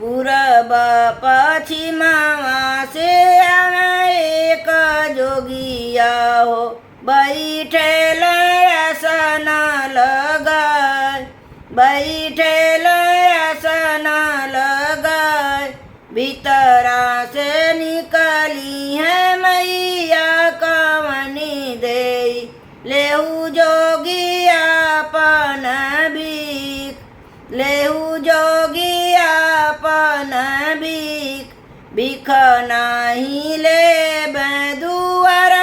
પૂરબ પશ્ચિમમાં વાસે એક જોગિયા હો बैठेल आसन लगाय बैठेल आसन लगाय भीतरा से निकली है मैया कवनी दे लेहू जोगिया पन भीख लेहू जोगिया पन भीख भीख नहीं ले दुआर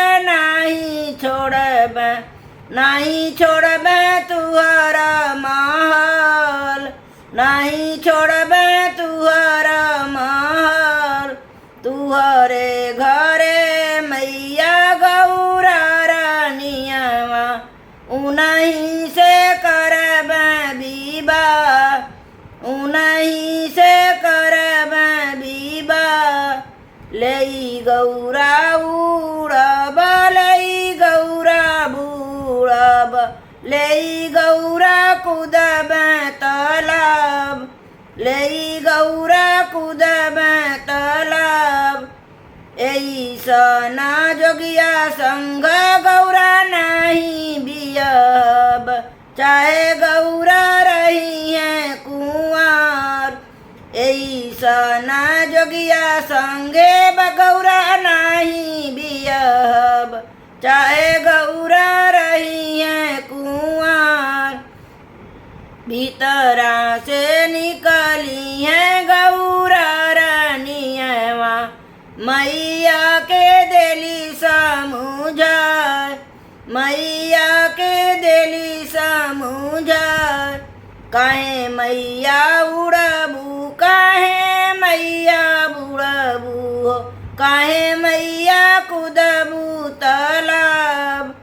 नहीं छोड़ब तुहरा महल नहीं छोड़ब तुहरा महल तुहरे घरे मैया गौरा रानियावा उन्हीं से करब विवाह उन्हीं से करब विवाह लई गौरा उड़ब लई गौरा बूढ़ब लई गौरा कूदब तालाब लई गौरा कूदब तालाब ऐसना जोगिया संग गौरा नहीं बियब चाहे गौरा रही है कुंवार ऐसना जोगिया संगे बगौरा नहीं बियब चाहे गौरा रही है कुंवार भीतरा से निकली है गौरा रानियावा मैया के दिली समझाय मैया के दिली समझाय काहे मैया उड़बू काहे मैया बुड़बू काहे मैया कूदबू तालाब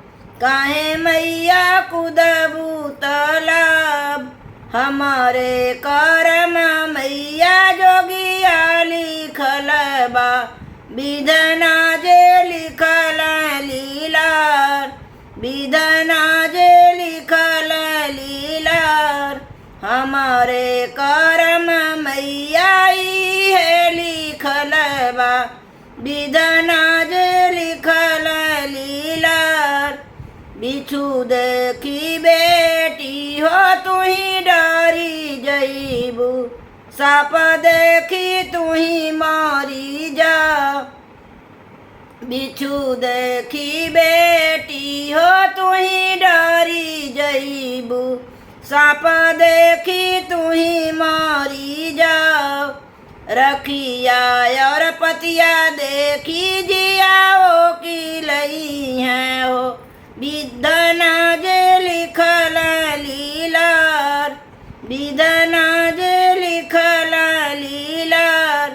काहे मैया कूदबू तालाब हमारे करम मैया जोगिया लिखल बा विधना जे लिखल लीलार विधना जे लिखल लीलार हमारे करम मैया है लिखल बा विधना जे लिखल लीलार बिछु देखी बेटी हो तुही डरी जईबू साप देखी तुही मारी जा बिछु देखी बेटी हो तुही डरी जईबू साप देखी तुही मारी जाओ रखिया और पतिया देखी जियाओ की लई है हो विधना जे लिखल लीलार विधना जे लिखल लीलार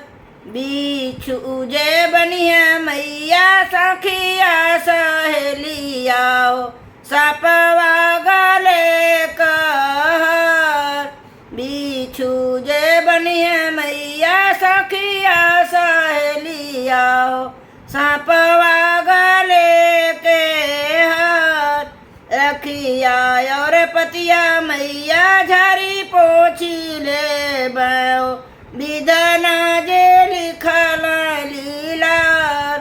बिछु जे बनिया मैया सखिया सहेलिया हो सपवा गले कहर बिछु जे बनिया मैया सखिया सहेलिया हो सपवा गले के हार रखिया और पतिया मैया झारी पोछी ले बो विधना जे लिखल लीलार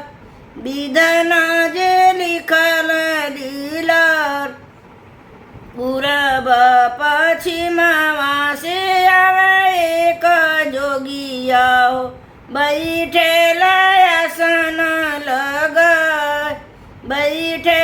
विधना जे लिखल लीलार पूरब पश्चिमवा से आवे एक जोगिया हो बैठेल आसन लगाय बैठे